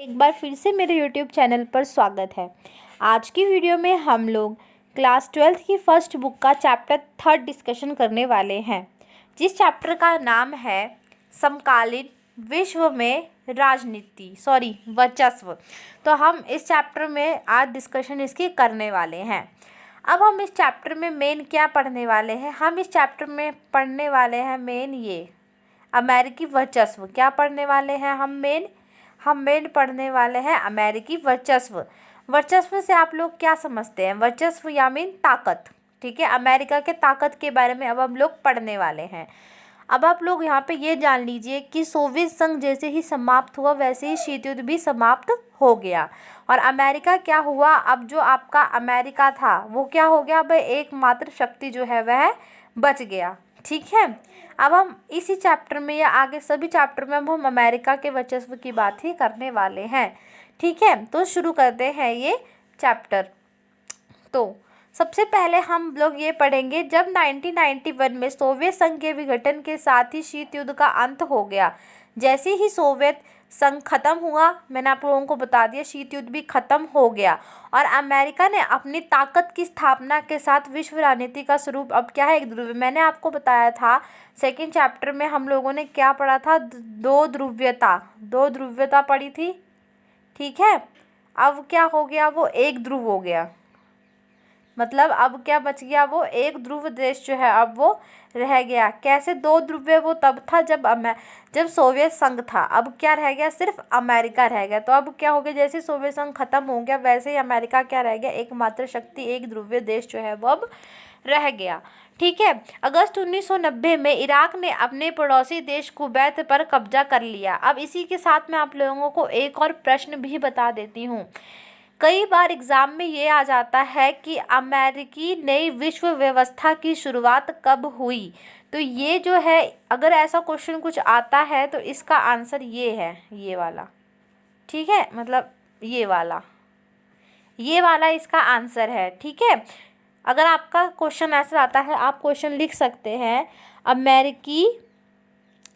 एक बार फिर से मेरे यूट्यूब चैनल पर स्वागत है। आज की वीडियो में हम लोग क्लास 12th की फर्स्ट बुक का चैप्टर 3 डिस्कशन करने वाले हैं, जिस चैप्टर का नाम है समकालीन विश्व में वर्चस्व। तो हम इस चैप्टर में आज डिस्कशन इसकी करने वाले हैं। अब हम इस चैप्टर में मेन क्या पढ़ने वाले हैं? हम इस चैप्टर में पढ़ने वाले हैं मेन ये अमेरिकी वर्चस्व। क्या पढ़ने वाले हैं हम मेन पढ़ने वाले हैं अमेरिकी वर्चस्व। वर्चस्व से आप लोग क्या समझते हैं? वर्चस्व या मीन ताकत। ठीक है, अमेरिका के ताकत के बारे में अब हम लोग पढ़ने वाले हैं। अब आप लोग यहाँ पे ये जान लीजिए कि सोवियत संघ जैसे ही समाप्त हुआ वैसे ही शीत युद्ध भी समाप्त हो गया और अमेरिका क्या हुआ, अब जो आपका अमेरिका था वो क्या हो गया, अब एकमात्र शक्ति जो है वह बच गया। ठीक है, अब हम इसी चैप्टर में या आगे सभी चैप्टर में हम अमेरिका के वर्चस्व की बात ही करने वाले हैं। ठीक है, तो शुरू करते हैं ये चैप्टर। तो सबसे पहले हम लोग ये पढ़ेंगे जब 1991 में सोवियत संघ के विघटन के साथ ही शीत युद्ध का अंत हो गया। जैसे ही सोवियत संघ खत्म हुआ, मैंने आप लोगों को बता दिया, शीत युद्ध भी खत्म हो गया और अमेरिका ने अपनी ताकत की स्थापना के साथ विश्व राजनीति का स्वरूप अब क्या है, एक ध्रुव। मैंने आपको बताया था सेकंड चैप्टर में हम लोगों ने क्या पढ़ा था, दो ध्रुव्यता पढ़ी थी। ठीक है, अब क्या हो गया, वो एक ध्रुव हो गया। मतलब अब क्या बच गया, वो एक ध्रुव देश जो है अब वो रह गया। कैसे दो ध्रुव? वो तब था जब सोवियत संघ था। अब क्या रह गया, सिर्फ अमेरिका रह गया। तो अब क्या हो गया, जैसे सोवियत संघ खत्म हो गया वैसे ही अमेरिका क्या रह गया, एकमात्र शक्ति, एक ध्रुवीय देश जो है वो अब रह गया। ठीक है, अगस्त 1990 में इराक ने अपने पड़ोसी देश कुवैत पर कब्जा कर लिया। अब इसी के साथ मैं आप लोगों को एक और प्रश्न भी बता देती हूँ। कई बार एग्ज़ाम में ये आ जाता है कि अमेरिकी नई विश्व व्यवस्था की शुरुआत कब हुई। तो ये जो है, अगर ऐसा क्वेश्चन कुछ आता है तो इसका आंसर ये है, ये वाला। ठीक है, मतलब ये वाला इसका आंसर है। ठीक है, अगर आपका क्वेश्चन ऐसा आता है, आप क्वेश्चन लिख सकते हैं अमेरिकी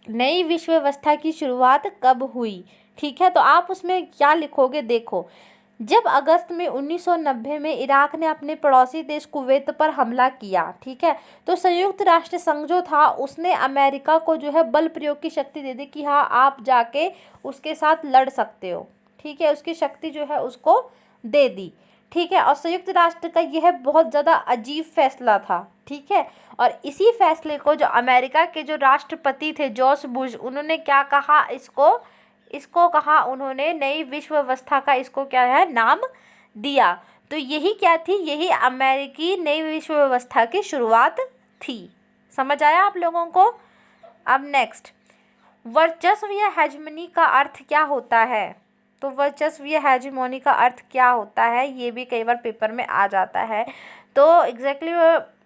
नई विश्व व्यवस्था की शुरुआत कब हुई। ठीक है, तो आप उसमें क्या लिखोगे, देखो। जब अगस्त में 1990 में इराक ने अपने पड़ोसी देश कुवैत पर हमला किया, ठीक है, तो संयुक्त राष्ट्र संघ जो था उसने अमेरिका को जो है बल प्रयोग की शक्ति दे दी कि हाँ आप जाके उसके साथ लड़ सकते हो। ठीक है, उसकी शक्ति जो है उसको दे दी। ठीक है, और संयुक्त राष्ट्र का यह बहुत ज़्यादा अजीब फैसला था। ठीक है, और इसी फैसले को जो अमेरिका के जो राष्ट्रपति थे जॉर्ज बुश, उन्होंने क्या कहा, इसको कहा उन्होंने नई विश्व व्यवस्था का, इसको क्या है, नाम दिया। तो यही क्या थी, यही अमेरिकी नई विश्व व्यवस्था की शुरुआत थी। समझ आया आप लोगों को? अब नेक्स्ट, वर्चस्व या हेजमनी का अर्थ क्या होता है? तो वर्चस्व या हेजमोनी का अर्थ क्या होता है, ये भी कई बार पेपर में आ जाता है। तो एग्जैक्टली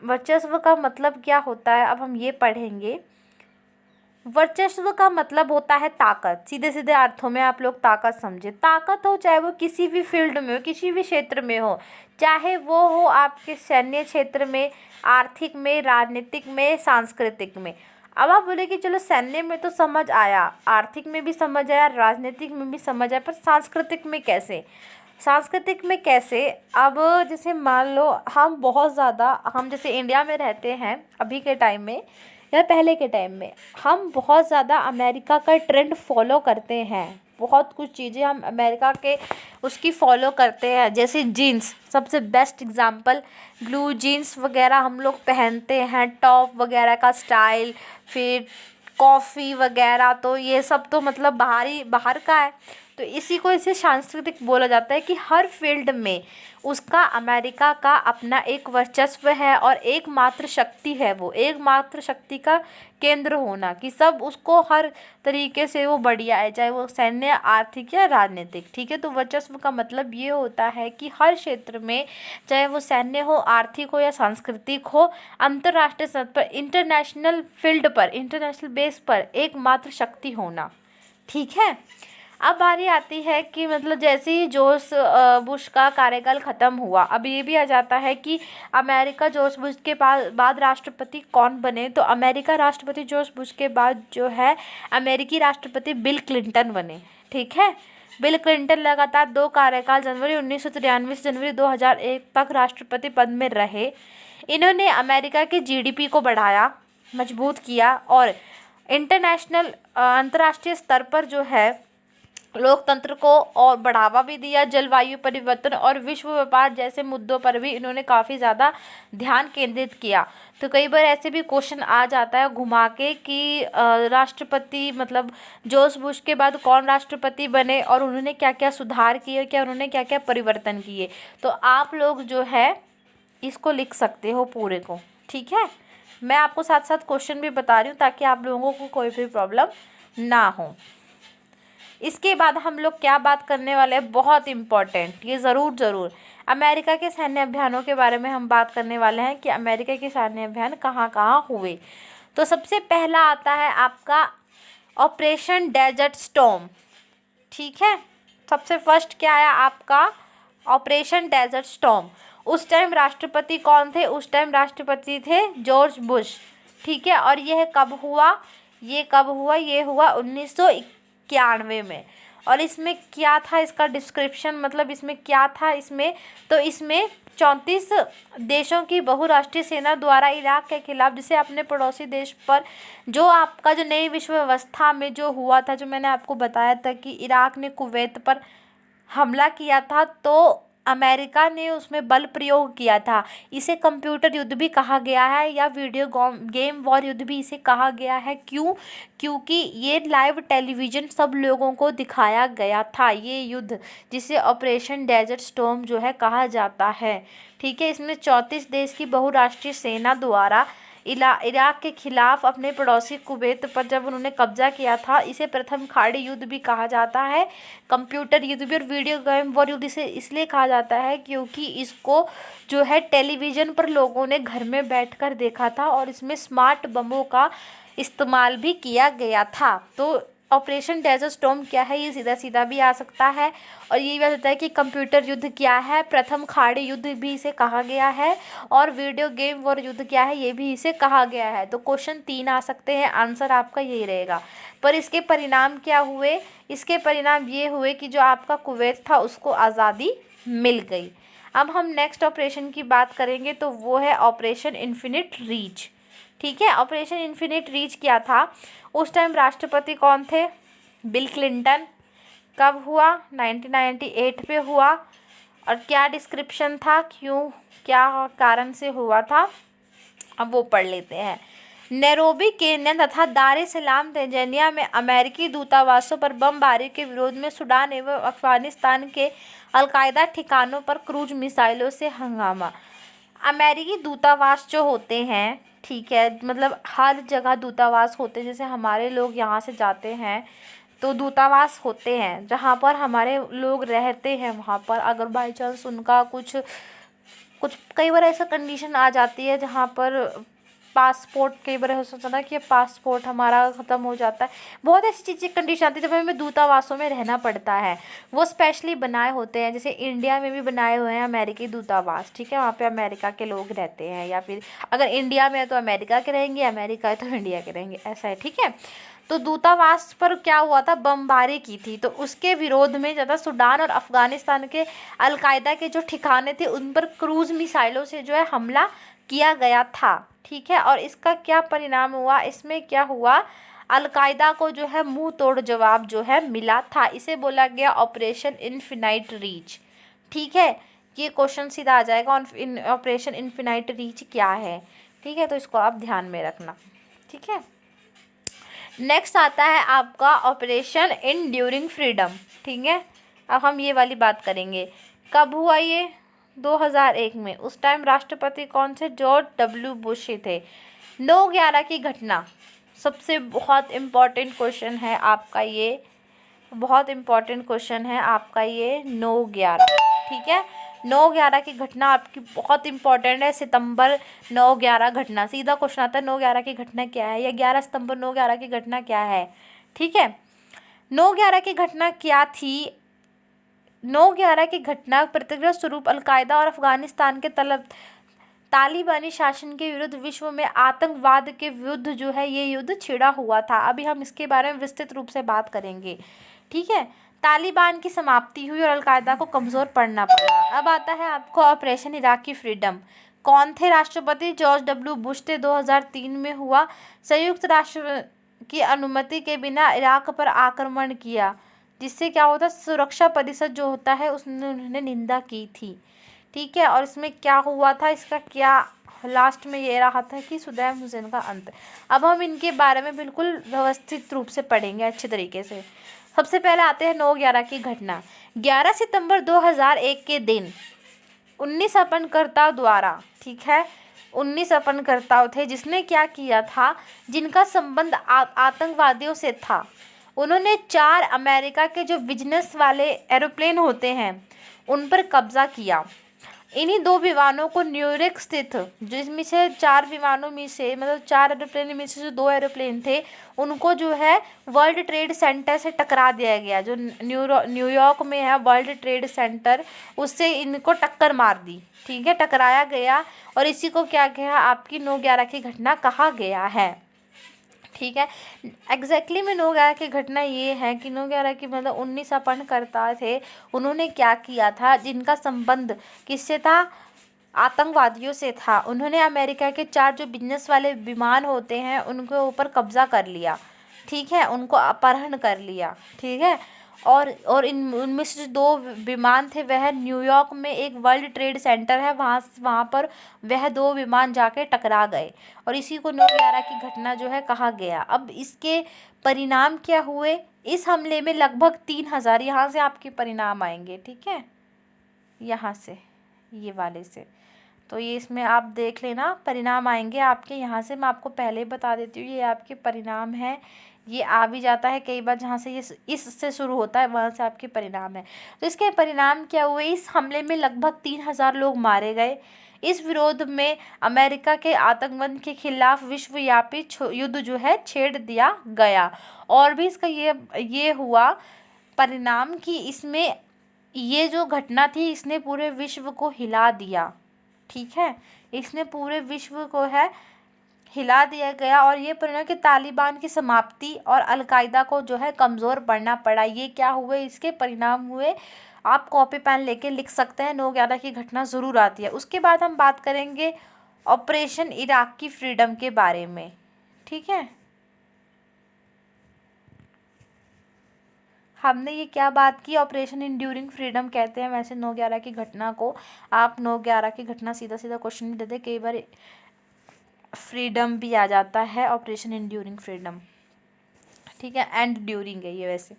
वर्चस्व का मतलब क्या होता है, अब हम ये पढ़ेंगे। वर्चस्व का मतलब होता है ताकत। सीधे सीधे अर्थों में आप लोग ताकत समझे। ताकत हो चाहे वो किसी भी फील्ड में हो, किसी भी क्षेत्र में हो, चाहे वो हो आपके सैन्य क्षेत्र में, आर्थिक में, राजनीतिक में, सांस्कृतिक में। अब आप बोले कि चलो सैन्य में तो समझ आया, आर्थिक में भी समझ आया, राजनीतिक में भी समझ आया, पर सांस्कृतिक में कैसे? अब जैसे मान लो हम जैसे इंडिया में रहते हैं अभी के टाइम में या पहले के टाइम में, हम बहुत ज़्यादा अमेरिका का ट्रेंड फॉलो करते हैं। बहुत कुछ चीज़ें हम अमेरिका के उसकी फॉलो करते हैं, जैसे जीन्स, सबसे बेस्ट एग्जांपल, ब्लू जीन्स वगैरह हम लोग पहनते हैं, टॉप वगैरह का स्टाइल, फिर कॉफ़ी वगैरह, तो ये सब तो मतलब बाहर का है। तो इसी को इसे सांस्कृतिक बोला जाता है कि हर फील्ड में उसका अमेरिका का अपना एक वर्चस्व है और एकमात्र शक्ति है, वो एकमात्र शक्ति का केंद्र होना, कि सब उसको हर तरीके से वो बढ़िया है, चाहे वो सैन्य, आर्थिक या राजनीतिक। ठीक है, तो वर्चस्व का मतलब ये होता है कि हर क्षेत्र में, चाहे वो सैन्य हो, आर्थिक हो या सांस्कृतिक हो, अंतर्राष्ट्रीय स्तर पर, इंटरनेशनल फील्ड पर, इंटरनेशनल बेस पर एकमात्र शक्ति होना। ठीक है, अब बारी आती है कि मतलब जैसे ही जॉर्ज बुश का कार्यकाल ख़त्म हुआ, अब ये भी आ जाता है कि अमेरिका जॉर्ज बुश के बाद राष्ट्रपति कौन बने। तो अमेरिका राष्ट्रपति जॉर्ज बुश के बाद जो है अमेरिकी राष्ट्रपति बिल क्लिंटन बने। ठीक है, बिल क्लिंटन लगातार 2 कार्यकाल जनवरी 1993 से जनवरी 2001 तक राष्ट्रपति पद में रहे। इन्होंने अमेरिका के जीडीपी को बढ़ाया, मजबूत किया और अंतर्राष्ट्रीय स्तर पर जो है लोकतंत्र को और बढ़ावा भी दिया। जलवायु परिवर्तन और विश्व व्यापार जैसे मुद्दों पर भी इन्होंने काफ़ी ज़्यादा ध्यान केंद्रित किया। तो कई बार ऐसे भी क्वेश्चन आ जाता है घुमा के कि राष्ट्रपति मतलब जॉर्ज बुश के बाद कौन राष्ट्रपति बने और उन्होंने क्या क्या सुधार किए, क्या उन्होंने क्या क्या परिवर्तन किए। तो आप लोग जो है इसको लिख सकते हो पूरे को, ठीक है। मैं आपको साथ साथ क्वेश्चन भी बता रही हूँ ताकि आप लोगों को कोई भी प्रॉब्लम ना हो। इसके बाद हम लोग क्या बात करने वाले हैं, बहुत इम्पॉर्टेंट, ये ज़रूर अमेरिका के सैन्य अभियानों के बारे में हम बात करने वाले हैं कि अमेरिका के सैन्य अभियान कहाँ कहाँ हुए। तो सबसे पहला आता है आपका ऑपरेशन डेजर्ट स्टॉर्म, ठीक है। सबसे फर्स्ट क्या आया आपका ऑपरेशन डेजर्ट स्टॉर्म। उस टाइम राष्ट्रपति कौन थे, उस टाइम राष्ट्रपति थे जॉर्ज बुश, ठीक है। और यह कब हुआ, ये हुआ 1991 में। और इसमें क्या था, इसका डिस्क्रिप्शन मतलब इसमें क्या था, इसमें 34 देशों की बहुराष्ट्रीय सेना द्वारा इराक के खिलाफ, जिसे अपने पड़ोसी देश पर जो आपका जो नई विश्व व्यवस्था में जो हुआ था, जो मैंने आपको बताया था कि इराक ने कुवैत पर हमला किया था तो अमेरिका ने उसमें बल प्रयोग किया था। इसे कंप्यूटर युद्ध भी कहा गया है या वीडियो गेम वॉर युद्ध भी इसे कहा गया है। क्यों? क्योंकि ये लाइव टेलीविज़न सब लोगों को दिखाया गया था, ये युद्ध जिसे ऑपरेशन डेजर्ट स्टॉर्म जो है कहा जाता है, ठीक है। इसमें 34 देश की बहुराष्ट्रीय सेना द्वारा इराक के खिलाफ अपने पड़ोसी कुवैत पर जब उन्होंने कब्जा किया था, इसे प्रथम खाड़ी युद्ध भी कहा जाता है, कंप्यूटर युद्ध भी और वीडियो गेम वॉर युद्ध इसे इसलिए कहा जाता है क्योंकि इसको जो है टेलीविज़न पर लोगों ने घर में बैठकर देखा था और इसमें स्मार्ट बमों का इस्तेमाल भी किया गया था। तो ऑपरेशन डेजर्ट स्टॉर्म क्या है, ये सीधा सीधा भी आ सकता है और ये भी आ सकता है कि कंप्यूटर युद्ध क्या है, प्रथम खाड़ी युद्ध भी इसे कहा गया है और वीडियो गेम वॉर युद्ध क्या है, ये भी इसे कहा गया है। तो क्वेश्चन 3 आ सकते हैं, आंसर आपका यही रहेगा। पर इसके परिणाम क्या हुए, इसके परिणाम ये हुए कि जो आपका कुवैत था उसको आज़ादी मिल गई। अब हम नेक्स्ट ऑपरेशन की बात करेंगे तो वो है ऑपरेशन इन्फिनिट रीच, ठीक है। ऑपरेशन इन्फिनिट रीच क्या था, उस टाइम राष्ट्रपति कौन थे, बिल क्लिंटन। कब हुआ, 1998 पे हुआ और क्या डिस्क्रिप्शन था, क्यों क्या कारण से हुआ था, अब वो पढ़ लेते हैं। नैरोबी केन्या तथा दार ए सलाम तंजानिया में अमेरिकी दूतावासों पर बमबारी के विरोध में सूडान एवं अफगानिस्तान के अलकायदा ठिकानों पर क्रूज मिसाइलों से हंगामा। अमेरिकी दूतावास जो होते हैं, ठीक है, मतलब हर जगह दूतावास होते हैं, जैसे हमारे लोग यहाँ से जाते हैं तो दूतावास होते हैं जहाँ पर हमारे लोग रहते हैं। वहाँ पर अगर बाई चांस उनका कुछ कई बार ऐसा कंडीशन आ जाती है जहाँ पर पासपोर्ट, कई बार हो सकता है कि पासपोर्ट हमारा ख़त्म हो जाता है, बहुत ऐसी चीज़ें कंडीशन आती है जब हमें दूतावासों में रहना पड़ता है। वो स्पेशली बनाए होते हैं, जैसे इंडिया में भी बनाए हुए हैं अमेरिकी दूतावास, ठीक है। वहाँ पे अमेरिका के लोग रहते हैं या फिर अगर इंडिया में है तो अमेरिका के रहेंगे, अमेरिका है तो इंडिया के रहेंगे, ऐसा है, ठीक है। तो दूतावास पर क्या हुआ था, बमबारी की थी, तो उसके विरोध में ज़्यादा सूडान और अफ़गानिस्तान के अलकायदा के जो ठिकाने थे उन पर क्रूज़ मिसाइलों से जो है हमला किया गया था, ठीक है। और इसका क्या परिणाम हुआ, इसमें क्या हुआ, अलकायदा को जो है मुंह तोड़ जवाब जो है मिला था। इसे बोला गया ऑपरेशन इन्फिनाइट रीच, ठीक है। ये क्वेश्चन सीधा आ जाएगा, ऑपरेशन इन्फिनाइट रीच क्या है, ठीक है। तो इसको आप ध्यान में रखना, ठीक है। नेक्स्ट आता है आपका ऑपरेशन एंड्यूरिंग फ्रीडम, ठीक है। अब हम ये वाली बात करेंगे, कब हुआ ये, 2001 में। उस टाइम राष्ट्रपति कौन थे, जॉर्ज डब्ल्यू बुश थे। 9/11 की घटना, सबसे बहुत इम्पॉर्टेंट क्वेश्चन है आपका ये, बहुत इम्पॉर्टेंट क्वेश्चन है आपका ये 9/11, ठीक है। 9/11 की घटना आपकी बहुत इम्पॉर्टेंट है। सितंबर 9/11 घटना, सीधा क्वेश्चन आता है 9/11 की घटना क्या है, या 11 सितंबर 9/11 की घटना क्या है, ठीक है। 9/11 की घटना क्या थी, 9/11 की घटना प्रतिक्रिया स्वरूप अलकायदा और अफगानिस्तान के तालिबानी शासन के विरुद्ध विश्व में आतंकवाद के विरुद्ध जो है ये युद्ध छिड़ा हुआ था। अभी हम इसके बारे में विस्तृत रूप से बात करेंगे, ठीक है। तालिबान की समाप्ति हुई और अलकायदा को कमज़ोर पड़ना पड़ा। अब आता है आपको ऑपरेशन इराकी फ्रीडम। कौन थे राष्ट्रपति? जॉर्ज डब्ल्यू बुश थे। 2003 में हुआ। संयुक्त राष्ट्र की अनुमति के बिना इराक पर आक्रमण किया, जिससे क्या होता, सुरक्षा परिषद जो होता है उसने उन्होंने निंदा की थी। ठीक है, और इसमें क्या हुआ था, इसका क्या लास्ट में ये रहा था कि सद्दाम हुसैन का अंत। अब हम इनके बारे में बिल्कुल व्यवस्थित रूप से पढ़ेंगे अच्छे तरीके से। सबसे पहले आते हैं 9/11 की घटना। 11 सितंबर 2001 के दिन 19 अपनकर्ताओं द्वारा, ठीक है, 19 अपनकर्ताओं थे जिसने क्या किया था, जिनका संबंध आतंकवादियों से था। उन्होंने 4 अमेरिका के जो बिजनेस वाले एरोप्लेन होते हैं उन पर कब्जा किया। इन्हीं 2 विमानों को न्यूयॉर्क स्थित, जिसमें से 4 विमानों में से, मतलब 4 एरोप्लेन में से जो 2 एरोप्लेन थे उनको जो है वर्ल्ड ट्रेड सेंटर से टकरा दिया गया। जो न्यूयॉर्क में है वर्ल्ड ट्रेड सेंटर, उससे इनको टक्कर मार दी। ठीक है, टकराया गया, और इसी को क्या कहा, आपकी 9/11 की घटना कहा गया है। ठीक है, एग्जैक्टली में 9/11 की घटना ये है कि 9/11 की मतलब 19 अपहरणकर्ता थे, उन्होंने क्या किया था, जिनका संबंध किससे था, आतंकवादियों से था। उन्होंने अमेरिका के 4 जो बिजनेस वाले विमान होते हैं उनके ऊपर कब्जा कर लिया। ठीक है, उनको अपहरण कर लिया। ठीक है, और इन उनमें से जो 2 विमान थे वह न्यूयॉर्क में एक वर्ल्ड ट्रेड सेंटर है, वहाँ पर वह 2 विमान जाके टकरा गए, और इसी को 9/11 की घटना जो है कहा गया। अब इसके परिणाम क्या हुए, इस हमले में लगभग 3000, यहाँ से आपके परिणाम आएंगे। ठीक है, यहाँ से, ये वाले से, तो ये इसमें आप देख लेना, परिणाम आएंगे आपके यहाँ से। मैं आपको पहले ही बता देती हूँ, ये आपके परिणाम हैं, ये आ भी जाता है कई बार, जहाँ से ये इससे शुरू होता है वहाँ से आपके परिणाम है। तो इसके परिणाम क्या हुए, इस हमले में लगभग 3000 लोग मारे गए। इस विरोध में अमेरिका के आतंकवाद के खिलाफ विश्वव्यापी युद्ध जो है छेड़ दिया गया। और भी इसका ये हुआ परिणाम कि इसमें ये जो घटना थी इसने पूरे विश्व को हिला दिया। ठीक है, इसने पूरे विश्व को है हिला दिया गया, और ये परिणाम कि तालिबान की समाप्ति और अलकायदा को जो है कमज़ोर पड़ना पड़ा। ये क्या हुए, इसके परिणाम हुए। आप कॉपी पेन लेके लिख सकते हैं, 9/11 की घटना ज़रूर आती है। उसके बाद हम बात करेंगे ऑपरेशन इराक की फ्रीडम के बारे में। ठीक है, हमने ये क्या बात की, ऑपरेशन इंड्यूरिंग फ्रीडम कहते हैं वैसे 9/11 की घटना को। आप 9/11 की घटना सीधा सीधा क्वेश्चन भी देते, कई बार फ्रीडम भी आ जाता है, ऑपरेशन इंड्यूरिंग फ्रीडम। ठीक है, एंड ड्यूरिंग है ये वैसे।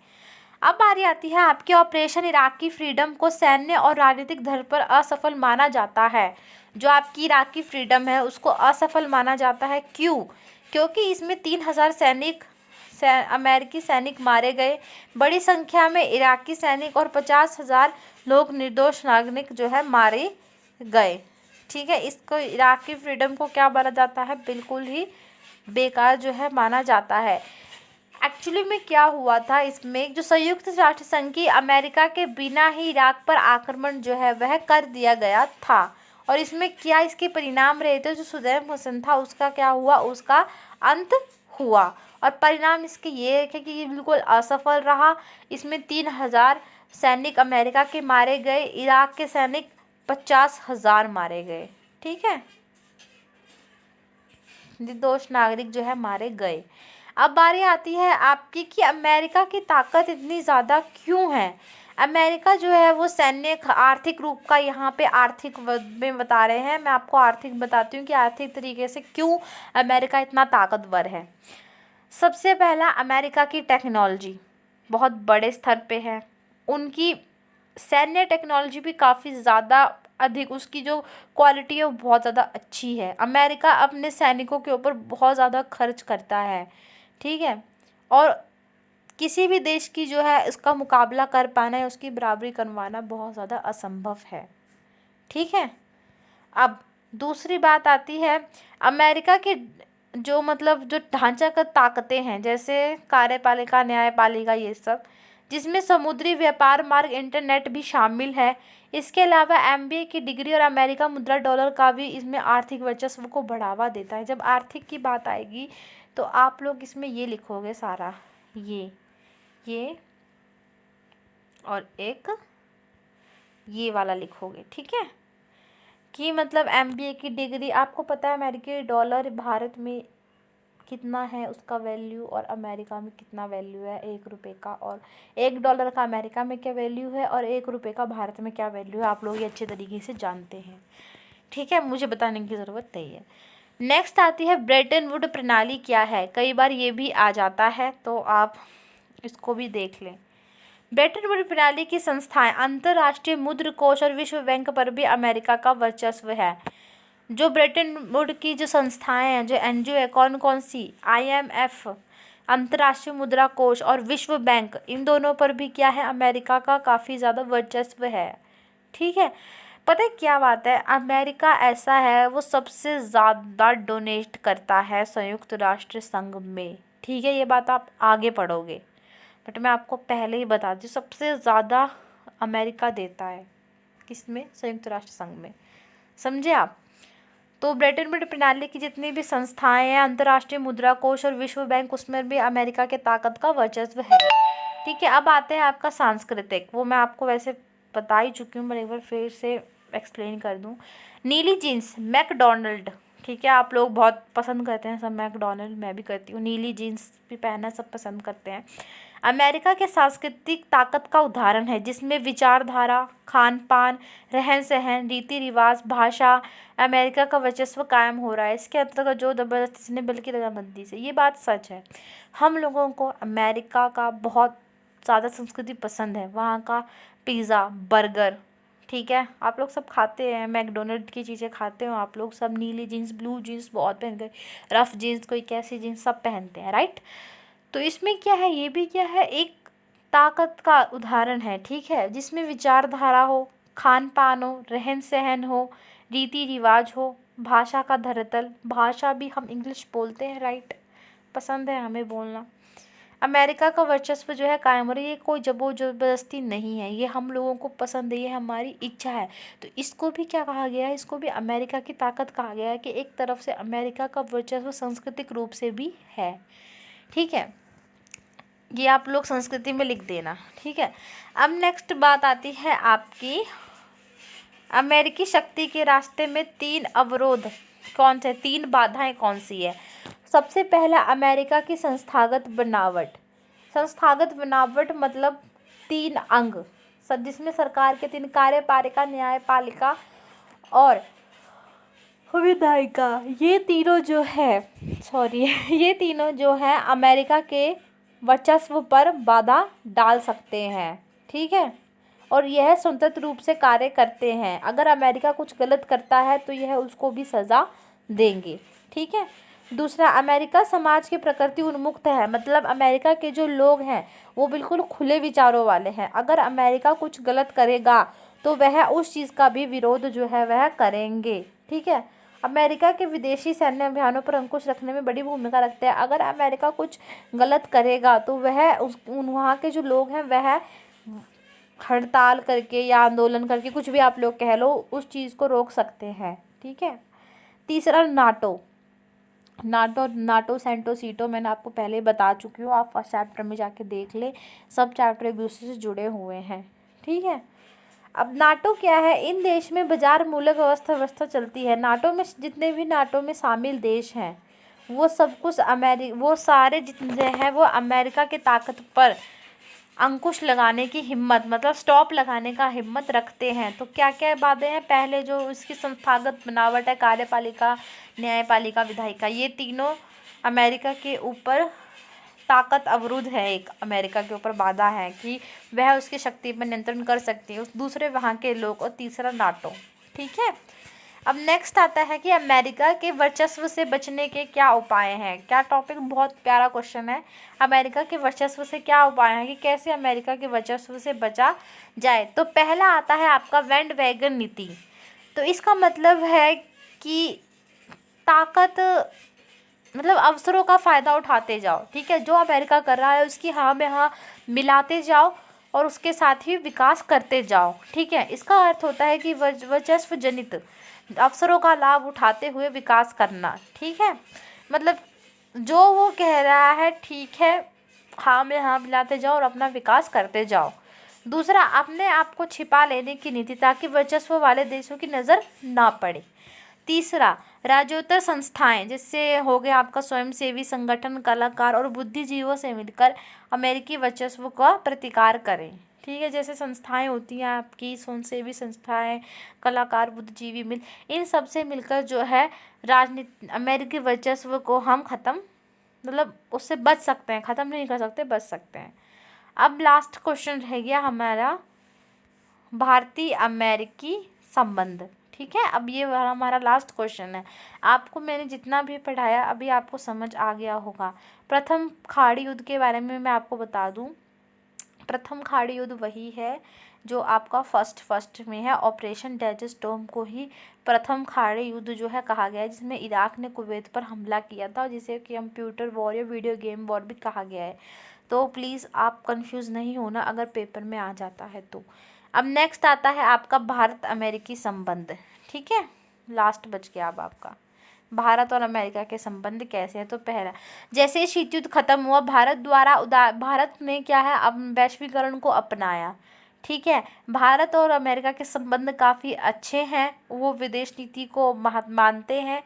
अब बारी आती है आपके ऑपरेशन इराक की फ्रीडम को सैन्य और राजनीतिक धर पर असफल माना जाता है। जो आपकी इराक की फ्रीडम है उसको असफल माना जाता है। क्यों? क्योंकि इसमें 3000 अमेरिकी सैनिक मारे गए, बड़ी संख्या में इराकी सैनिक, और 50,000 लोग निर्दोष नागरिक जो है मारे गए। ठीक है, इसको इराक की फ्रीडम को क्या माना जाता है, बिल्कुल ही बेकार जो है माना जाता है। एक्चुअली में क्या हुआ था, इसमें जो संयुक्त राष्ट्र संघ की अमेरिका के बिना ही इराक पर आक्रमण जो है वह कर दिया गया था, और इसमें क्या इसके परिणाम रहे थे, जो सद्दाम हुसैन था उसका क्या हुआ, उसका अंत हुआ। और परिणाम इसके ये है कि ये बिल्कुल असफल रहा। इसमें 3000 सैनिक अमेरिका के मारे गए, इराक के सैनिक 50,000 मारे गए। ठीक है, निर्दोष नागरिक जो है मारे गए। अब बारी आती है आपकी कि अमेरिका की ताकत इतनी ज़्यादा क्यों है। अमेरिका जो है वो सैन्य आर्थिक रूप का, यहाँ पे आर्थिक में बता रहे हैं, मैं आपको आर्थिक बताती हूँ कि आर्थिक तरीके से क्यों अमेरिका इतना ताकतवर है। सबसे पहला, अमेरिका की टेक्नोलॉजी बहुत बड़े स्तर पे है, उनकी सैन्य टेक्नोलॉजी भी काफ़ी ज़्यादा अधिक, उसकी जो क्वालिटी है वो बहुत ज़्यादा अच्छी है। अमेरिका अपने सैनिकों के ऊपर बहुत ज़्यादा खर्च करता है। ठीक है, और किसी भी देश की जो है इसका मुकाबला कर पाना या उसकी बराबरी करवाना बहुत ज़्यादा असंभव है। ठीक है, अब दूसरी बात आती है अमेरिका के जो मतलब जो ढांचागत ताकतें हैं, जैसे कार्यपालिका, न्यायपालिका, ये सब, जिसमें समुद्री व्यापार मार्ग, इंटरनेट भी शामिल है। इसके अलावा MBA की डिग्री और अमेरिका मुद्रा डॉलर का भी इसमें आर्थिक वर्चस्व को बढ़ावा देता है। जब आर्थिक की बात आएगी तो आप लोग इसमें ये लिखोगे सारा, ये और एक ये वाला लिखोगे, ठीक है। कि मतलब MBA की डिग्री, आपको पता है अमेरिकी डॉलर भारत में कितना है उसका वैल्यू, और अमेरिका में कितना वैल्यू है 1 रुपये का, और $1 का अमेरिका में क्या वैल्यू है और 1 रुपये का भारत में क्या वैल्यू है, आप लोग ये अच्छे तरीके से जानते हैं, ठीक है, मुझे बताने की ज़रूरत नहीं है। नेक्स्ट आती है ब्रेटन वुड प्रणाली क्या है, कई बार ये भी आ जाता है तो आप इसको भी देख लें। ब्रेटन वुड प्रणाली की संस्थाएं अंतर्राष्ट्रीय मुद्रा कोष और विश्व बैंक पर भी अमेरिका का वर्चस्व है। जो ब्रेटन वुड की जो संस्थाएं हैं, जो NGO है, कौन कौन सी, IMF, अंतर्राष्ट्रीय मुद्रा कोष और विश्व बैंक, इन दोनों पर भी क्या है, अमेरिका का काफ़ी ज़्यादा वर्चस्व है, ठीक है। पता है क्या बात है, अमेरिका ऐसा है वो सबसे ज़्यादा डोनेट करता है संयुक्त राष्ट्र संघ में, ठीक है, ये बात आप आगे पढ़ोगे, बट मैं आपको पहले ही बता दूँ, सबसे ज़्यादा अमेरिका देता है किसमें, संयुक्त राष्ट्र संघ में, समझे आप। तो ब्रेटन वुड प्रणाली की जितनी भी संस्थाएं हैं, अंतर्राष्ट्रीय मुद्रा कोष और विश्व बैंक, उसमें भी अमेरिका के ताकत का वर्चस्व है, ठीक है। अब आते हैं आपका सांस्कृतिक, वो मैं आपको वैसे बता ही चुकी हूँ, मैं एक बार फिर से एक्सप्लेन कर दूँ। नीली जीन्स, मैकडोनल्ड, ठीक है, आप लोग बहुत पसंद करते हैं सब मैकडोनल्ड, मैं भी करती हूँ, नीली जीन्स भी पहनना सब पसंद करते हैं। अमेरिका के सांस्कृतिक ताकत का उदाहरण है, जिसमें विचारधारा, खान पान, रहन सहन, रीति रिवाज, भाषा, अमेरिका का वर्चस्व कायम हो रहा है। इसके अंतर्गत जो ज़बरदस्ती से नहीं बल्कि रजामंदी से, ये बात सच है। हम लोगों को अमेरिका का बहुत ज़्यादा संस्कृति पसंद है, वहाँ का पिज़्ज़ा, बर्गर, ठीक है, आप लोग सब खाते हैं, मैकडोनल्ड की चीज़ें खाते हो आप लोग सब, नीली जीन्स, ब्लू जीन्स बहुत पहन कर, रफ़ जीन्स, कोई कैसी जीन्स, सब पहनते हैं, राइट। तो इसमें क्या है, ये भी क्या है, एक ताकत का उदाहरण है, ठीक है, जिसमें विचारधारा हो, खान पान हो, रहन सहन हो, रीति रिवाज हो, भाषा का धरातल, भाषा भी हम इंग्लिश बोलते हैं, राइट, पसंद है हमें बोलना। अमेरिका का वर्चस्व जो है कायम हो रही है, ये कोई ज़बरदस्ती नहीं है, ये हम लोगों को पसंद है, ये हमारी इच्छा है। तो इसको भी क्या कहा गया है, इसको भी अमेरिका की ताकत कहा गया है, कि एक तरफ से अमेरिका का वर्चस्व सांस्कृतिक रूप से भी है, ठीक है, ये आप लोग संस्कृति में लिख देना, ठीक है। अब नेक्स्ट बात आती है आपकी, अमेरिकी शक्ति के रास्ते में 3 अवरोध कौन से, 3 बाधाएं कौन सी है। सबसे पहला अमेरिका की संस्थागत बनावट, संस्थागत बनावट मतलब 3 अंग, जिसमें सरकार के 3, कार्यपालिका, न्यायपालिका और विधायिका, ये तीनों जो है ये तीनों जो है अमेरिका के वर्चस्व पर बाधा डाल सकते हैं, ठीक है, और यह स्वतंत्र रूप से कार्य करते हैं। अगर अमेरिका कुछ गलत करता है तो यह उसको भी सज़ा देंगे, ठीक है। दूसरा, अमेरिका समाज की प्रकृति उन्मुक्त है, मतलब अमेरिका के जो लोग हैं वो बिल्कुल खुले विचारों वाले हैं। अगर अमेरिका कुछ गलत करेगा तो वह उस चीज़ का भी विरोध जो है वह करेंगे, ठीक है। अमेरिका के विदेशी सैन्य अभियानों पर अंकुश रखने में बड़ी भूमिका रखते हैं। अगर अमेरिका कुछ गलत करेगा तो वह वहाँ के जो लोग हैं वह हड़ताल करके या आंदोलन करके, कुछ भी आप लोग कह लो, उस चीज़ को रोक सकते हैं, ठीक है। तीसरा, नाटो सेंटो सीटो, मैंने आपको पहले बता चुकी हूँ, आप फर्स्ट चैप्टर में जाके देख ले, सब चैप्टर एक दूसरे से जुड़े हुए हैं, ठीक है। अब नाटो क्या है, इन देश में बाजार मूलक व्यवस्था चलती है। नाटो में जितने भी नाटो में शामिल देश हैं वो सब कुछ वो सारे जितने हैं वो अमेरिका की ताकत पर अंकुश लगाने की हिम्मत, मतलब स्टॉप लगाने का हिम्मत रखते हैं। तो क्या क्या बातें हैं, पहले जो इसकी संस्थागत बनावट है, कार्यपालिका, न्यायपालिका, विधायिका, ये तीनों अमेरिका के ऊपर ताकत अवरुद्ध है, एक अमेरिका के ऊपर बाधा है कि वह उसकी शक्ति पर नियंत्रण कर सकती है, उस दूसरे वहाँ के लोग, और तीसरा नाटो, ठीक है। अब नेक्स्ट आता है कि अमेरिका के वर्चस्व से बचने के क्या उपाय हैं। क्या टॉपिक, बहुत प्यारा क्वेश्चन है, अमेरिका के वर्चस्व से क्या उपाय हैं, कि कैसे अमेरिका के वर्चस्व से बचा जाए। तो पहला आता है आपका वैंड वैगन नीति। तो इसका मतलब है कि ताकत, मतलब अवसरों का फ़ायदा उठाते जाओ, ठीक है, जो अमेरिका कर रहा है उसकी हाँ में हाँ मिलाते जाओ और उसके साथ ही विकास करते जाओ, ठीक है। इसका अर्थ होता है कि वर्चस्व जनित अवसरों का लाभ उठाते हुए विकास करना, ठीक है, मतलब जो वो कह रहा है ठीक है, हाँ में हाँ मिलाते जाओ और अपना विकास करते जाओ, दूसरा, अपने आप को छिपा लेने की नीति ताकि वर्चस्व वाले देशों की नज़र ना पड़े। तीसरा, राज्योत्तर संस्थाएं, जिससे हो गया आपका स्वयंसेवी संगठन, कलाकार और बुद्धिजीवियों से मिलकर अमेरिकी वर्चस्व का प्रतिकार करें। ठीक है, जैसे संस्थाएं होती हैं आपकी, स्वयंसेवी संस्थाएं, कलाकार, बुद्धिजीवी मिल, इन सब से मिलकर जो है राजनीति अमेरिकी वर्चस्व को हम ख़त्म, मतलब उससे बच सकते हैं, ख़त्म नहीं कर सकते, बच सकते हैं। अब लास्ट क्वेश्चन रह गया हमारा भारतीय अमेरिकी संबंध। ठीक है, अब ये हमारा लास्ट क्वेश्चन है। आपको मैंने जितना भी पढ़ाया अभी आपको समझ आ गया होगा। प्रथम खाड़ी युद्ध के बारे में मैं आपको बता दूं। प्रथम खाड़ी युद्ध वही है जो आपका फर्स्ट में है। ऑपरेशन डेजर्ट स्टॉर्म को ही प्रथम खाड़ी युद्ध जो है कहा गया है, जिसमें इराक ने कुवैत पर हमला किया था, जिसे कंप्यूटर वॉर या वीडियो गेम वॉर भी कहा गया है। तो प्लीज़ आप कंफ्यूज नहीं होना अगर पेपर में आ जाता है तो। अब नेक्स्ट आता है आपका भारत अमेरिकी संबंध। ठीक है, लास्ट बच गया अब आपका भारत और अमेरिका के संबंध कैसे हैं। तो पहला, जैसे ही शीत युद्ध खत्म हुआ, भारत ने क्या है अब वैश्वीकरण को अपनाया। ठीक है, भारत और अमेरिका के संबंध काफ़ी अच्छे हैं, वो विदेश नीति को मानते हैं।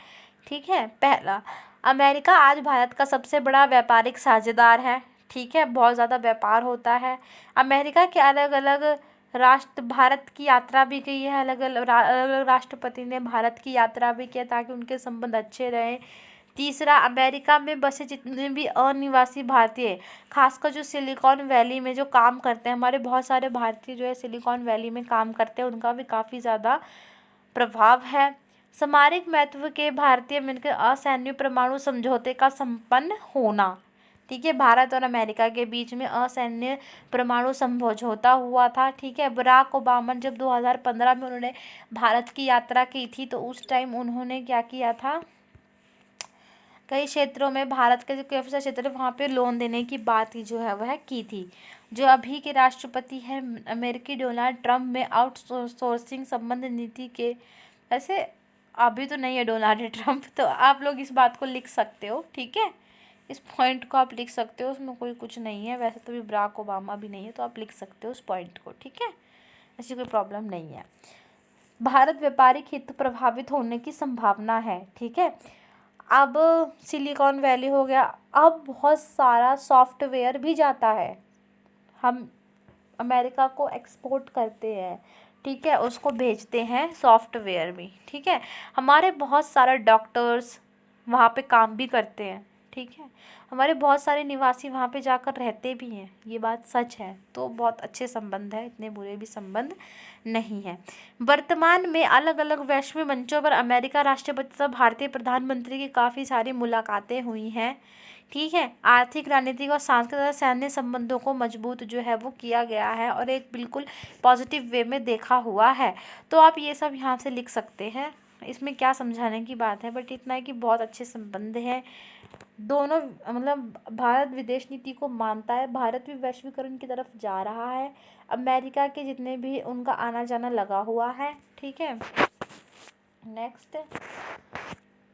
ठीक है, पहला, अमेरिका आज भारत का सबसे बड़ा व्यापारिक साझेदार है। ठीक है, बहुत ज़्यादा व्यापार होता है। अमेरिका के अलग अलग राष्ट्र भारत की यात्रा भी की है, अलग अलग राष्ट्रपति ने भारत की यात्रा भी किया ताकि उनके संबंध अच्छे रहें। तीसरा, अमेरिका में बसे जितने भी अनिवासी भारतीय, खासकर जो सिलिकॉन वैली में जो काम करते हैं, हमारे बहुत सारे भारतीय जो है सिलिकॉन वैली में काम करते हैं, उनका भी काफ़ी ज़्यादा प्रभाव है। सामरिक महत्व के भारतीय अमेरिकी असैन्य परमाणु समझौते का संपन्न होना। ठीक है, भारत और अमेरिका के बीच में असैन्य परमाणु समझौता हुआ था। ठीक है, बराक ओबामा जब 2015 में उन्होंने भारत की यात्रा की थी तो उस टाइम उन्होंने क्या किया था, कई क्षेत्रों में भारत के जो कई क्षेत्र वहाँ पे लोन देने की बात ही जो है वह की थी। जो अभी के राष्ट्रपति हैं अमेरिकी डोनाल्ड ट्रंप में आउटसोर्सिंग संबंध नीति के, ऐसे अभी तो नहीं है डोनाल्ड ट्रंप, तो आप लोग इस बात को लिख सकते हो। ठीक है, इस पॉइंट को आप लिख सकते हो, उसमें कोई कुछ नहीं है। वैसे तो भी बराक ओबामा भी नहीं है, तो आप लिख सकते हो उस पॉइंट को। ठीक है, ऐसी कोई प्रॉब्लम नहीं है। भारत व्यापारिक हित प्रभावित होने की संभावना है। ठीक है, अब सिलिकॉन वैली हो गया, अब बहुत सारा सॉफ्टवेयर भी जाता है, हम अमेरिका को एक्सपोर्ट करते हैं। ठीक है, उसको भेजते हैं सॉफ्टवेयर भी। ठीक है, हमारे बहुत सारे डॉक्टर्स वहाँ पे काम भी करते हैं। ठीक है, हमारे बहुत सारे निवासी वहाँ पे जाकर रहते भी हैं, ये बात सच है। तो बहुत अच्छे संबंध है, इतने बुरे भी संबंध नहीं है। वर्तमान में अलग अलग वैश्विक मंचों पर अमेरिका राष्ट्रपति तथा भारतीय प्रधानमंत्री की काफ़ी सारी मुलाकातें हुई हैं। ठीक है, आर्थिक, राजनीतिक और सांस्कृतिक सैन्य संबंधों को मजबूत जो है वो किया गया है और एक बिल्कुल पॉजिटिव वे में देखा हुआ है। तो आप ये सब यहाँ से लिख सकते हैं, इसमें क्या समझाने की बात है, बट इतना है कि बहुत अच्छे संबंध हैं दोनों, मतलब भारत विदेश नीति को मानता है, भारत भी वैश्वीकरण की तरफ जा रहा है, अमेरिका के जितने भी उनका आना जाना लगा हुआ है। ठीक है, नेक्स्ट,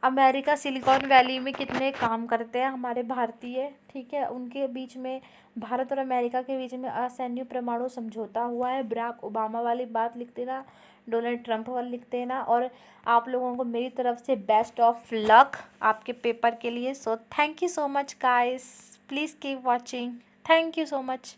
अमेरिका सिलिकॉन वैली में कितने काम करते हैं हमारे भारतीय। ठीक है, उनके बीच में भारत और अमेरिका के बीच में असैन्य परमाणु समझौता हुआ है। बराक ओबामा वाली बात लिख देना, डोनाल्ड ट्रंप वाली लिख देना। और आप लोगों को मेरी तरफ से बेस्ट ऑफ लक आपके पेपर के लिए। So thank you so much guys, please keep watching, thank you so much.